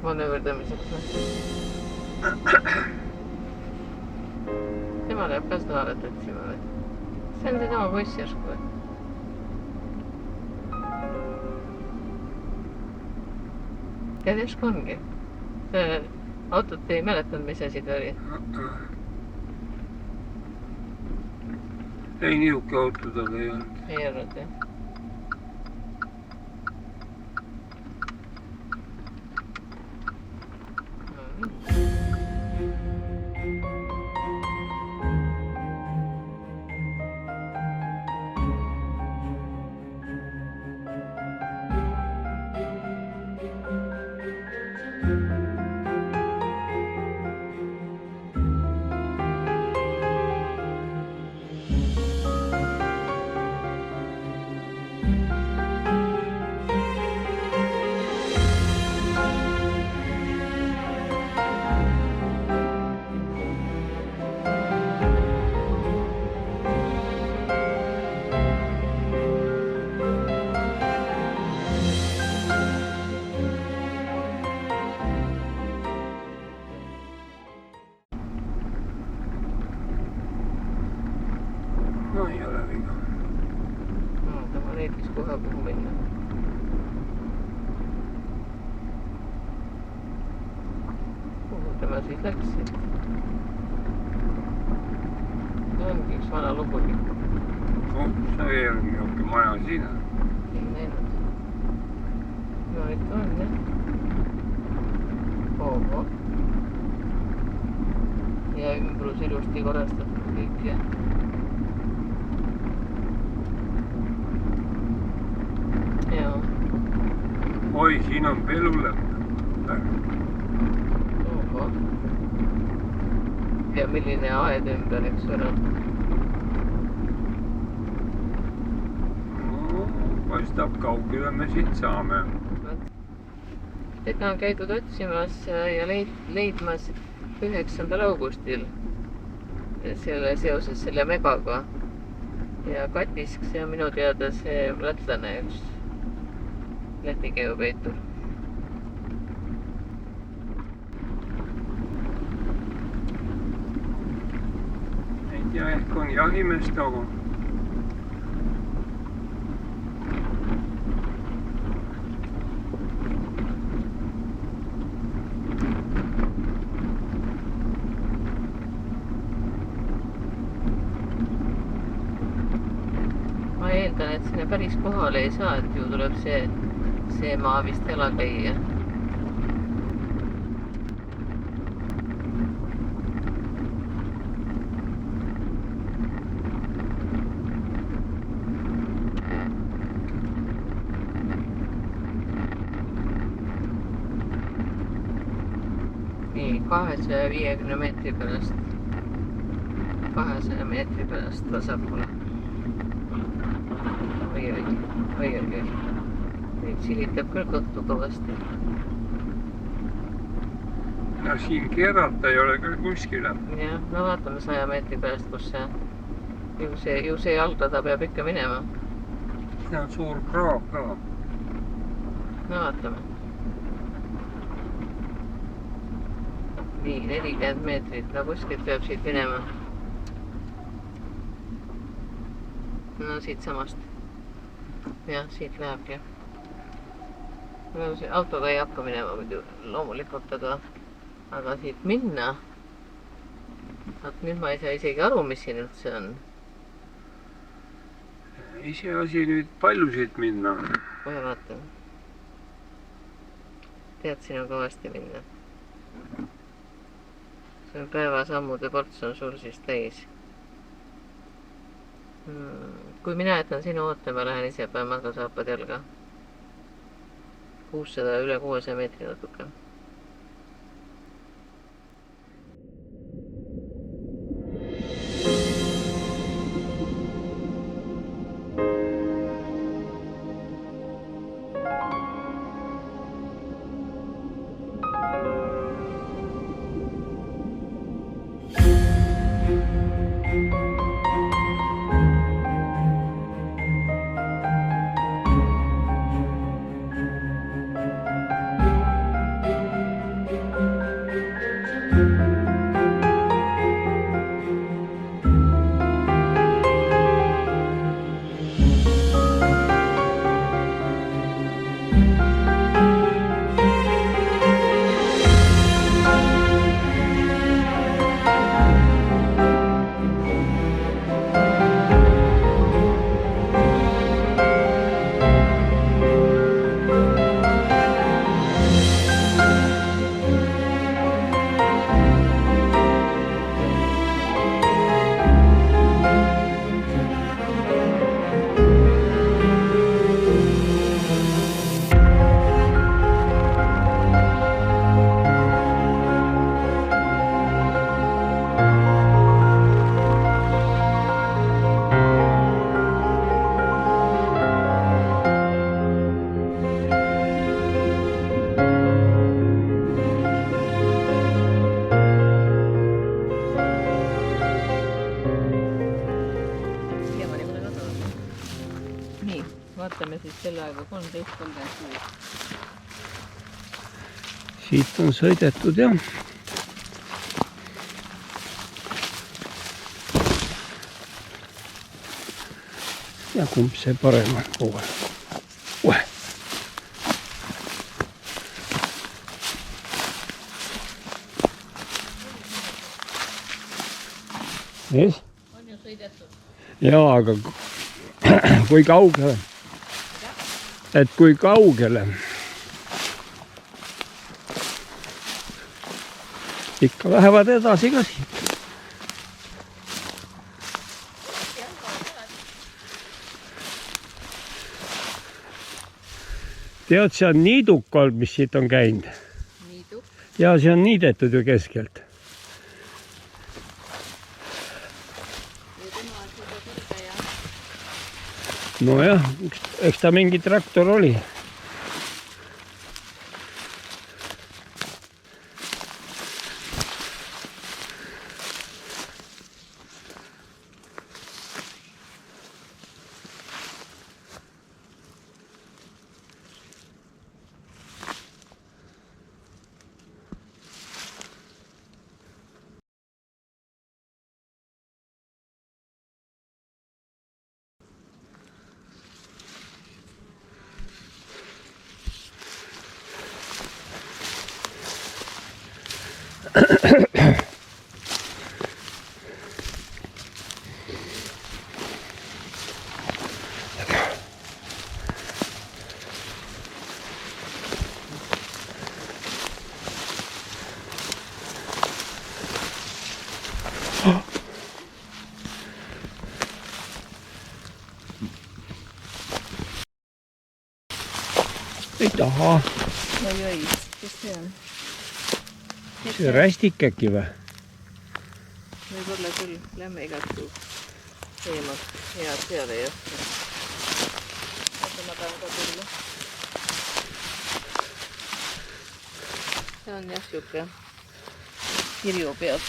manööverdamiseks. Tema läheb ka seda alet otsima või? See on seesama poiss järsku või? Tead, järsku ongi. See autot ei mäletanud, mis asi ta oli. Ei niuke auto tal ei olnud. Ei olnud, jah. No ei ole viga. Tema leidis kohe kuhu minna. Kuhu tema siis läks? See ongi üks vana lugulik. See ongi jokke maja siin. Ei näinud. No ikka on, jah. Oho. Ja ümbrus ilusti korrastatud kõik, jah. Oi, siin on pelule. Oho. Ja milline aed ümber, eks ole. No, paistab kaugele me siit saame. Teda on käidud otsimas ja leidmas 9. augustil seoses selle megaga. Ja Katisk, see on minu teada see lätlane üks Läti geopeitur. Ei tea, ehk on jahimees tagu. Ma eeldan, et sinne päris kohale ei saa, et ju tuleb see maa vist jala käia. Nii, 250 meetri pärast. 200 meetri pärast vasakule. Oi. Neid silitab küll kõhtu kõvasti. No siin keerata ei ole küll kuskile. Jah, no vaatame 100 meetri pärast, kus see ju see jalgrada peab ikka minema. See on suur kraav ka. No vaatame. Nii, 40 meetrit, no kuskilt peab siit minema. No siit samast. Jah, siit lähebki. No see autoga ei hakka minema muidu loomulikult, aga siit minna. Nüüd ma ei saa isegi aru, mis siin üldse on. Iseasi nüüd palju siit minna. Kohe vaatame. Tead, siin on kõvasti minna. See on päevasammude ports on sul siis täis. Kui mina jätan sinu ootama, lähen ise päev matkasaapad jalga. 600, üle 600 meetri natuke. Kellaaega 13:36. Siit on sõidetud jah. Ja kumb see parem on pool? Uhe! Yes? On ju sõidetud? Jaa, aga kui kaugele? Et kui kaugele? Ikka lähevad edasi ka siit. Tead, see on niiduk olnud, mis siit on käinud. Niiduk? Jaa, see on niidetud ju keskelt. Nojah, eks ta mingi traktor oli. Ei taha. Oi, kes see on? See rästik äkki või? Võib-olla küll, lähme igaks eemalt. Head seal ei oska. Oota, ma tahan ka tulla. See on jah siuke kirju pealt.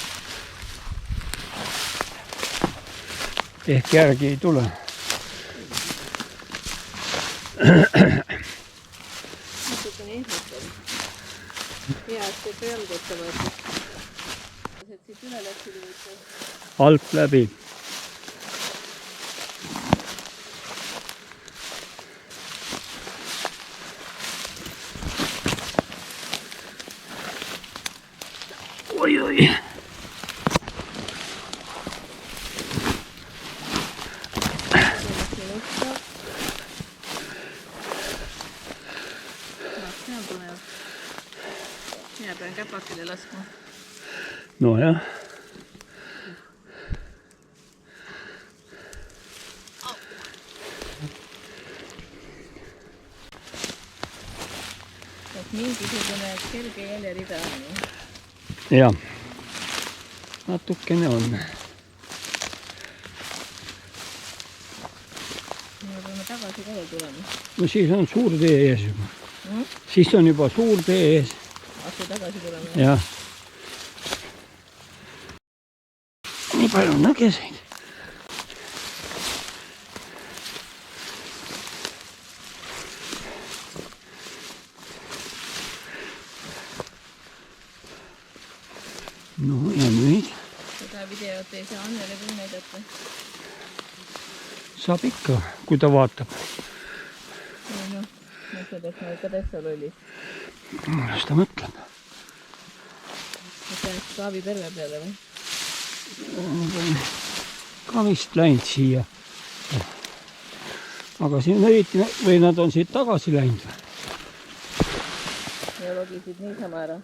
Ehk järgi ei tule. Natukene ehmatab. Hea, et see peal võtta võetud. Et siit üle läksid võtta. Alt läbi. Oi, oi. Minä pean käpakille laskemaan. No jah. Mingisugune selge jäljerida on. Jah. Natukene on. Me peame tagasi kohe tulema. No siis on suur tee ees juba. Siis on juba suur tee ees. Asju tagasi tulema. Jah. Nii palju nägeseid. No ja nüüd? Seda videot ei saa Annele küll näidata. Saab ikka, kui ta vaatab. No, mõtled, et ma ikka täitsa lolli. Mis ta mõtleb? Et jäänud Kaavi perve peale või? Ka vist läinud siia. Aga siin eriti, või nad on siit tagasi läinud. Ja logisid niisama ära.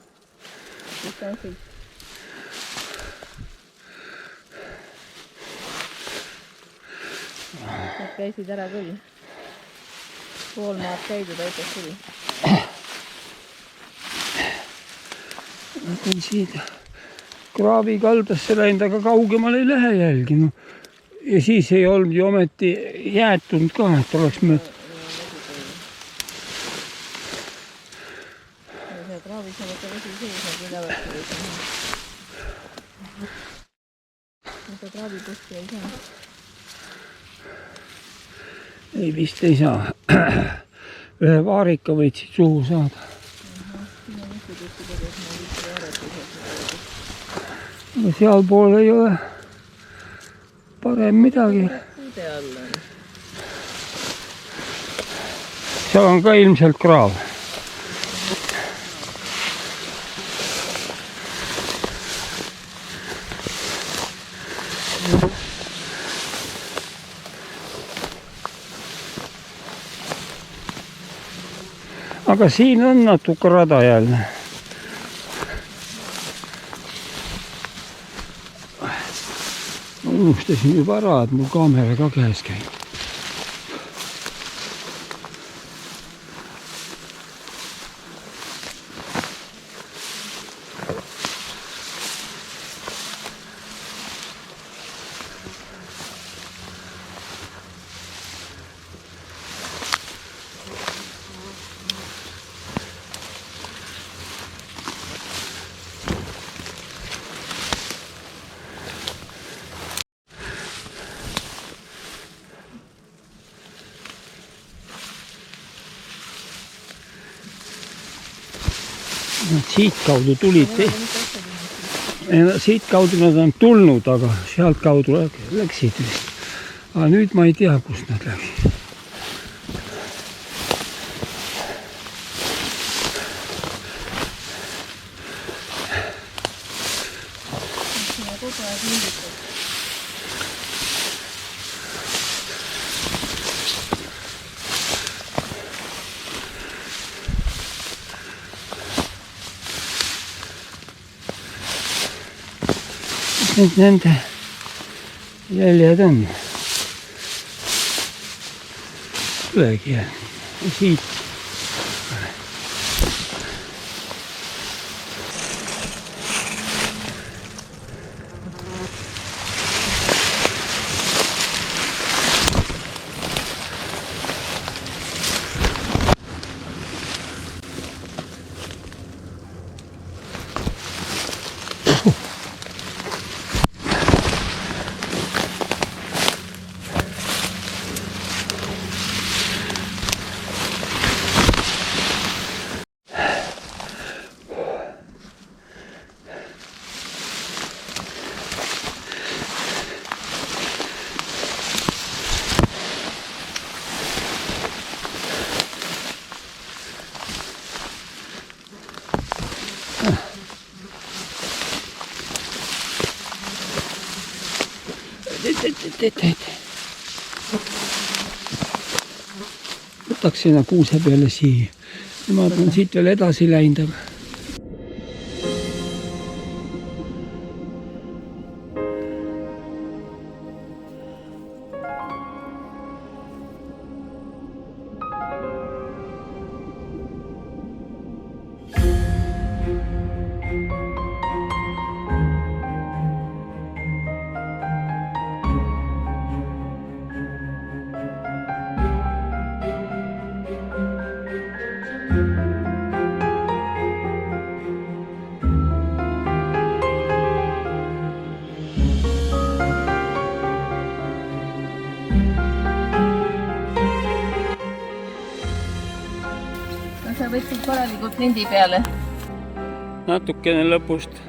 Distantsilt. Nad käisid ära küll. Pool maad käidud aitas küll. Nad on siit kraavi kaldasse läinud, aga kaugemal ei lähe jälgi. No. Ja siis ei olnud ju ometi jäätunud ka, et oleks me... Ja kraavis on ikka vesi sees, mida võtta võtta. Mutta kraavi kuskil ei saa. ei vist ei saa. Ühe vaarika võid siit suhu saada. Aga sealpool ei ole parem midagi. Seal on ka ilmselt kraav. Aga siin on natuke rada jälle. Unustasin juba ära, et mul kaamera ka käes käib. Siit kaudu tulid. Siit kaudu nad on tulnud, aga sealt kaudu läksid vist. Aga nüüd ma ei tea, kust nad läksid. Nüüd nende jäljed on ülegi ja siit võtaks sinna kuuse peale siia. Nemad on siit veel edasi läinud, aga sa võtsid korralikult lindi peale. natukene lõpust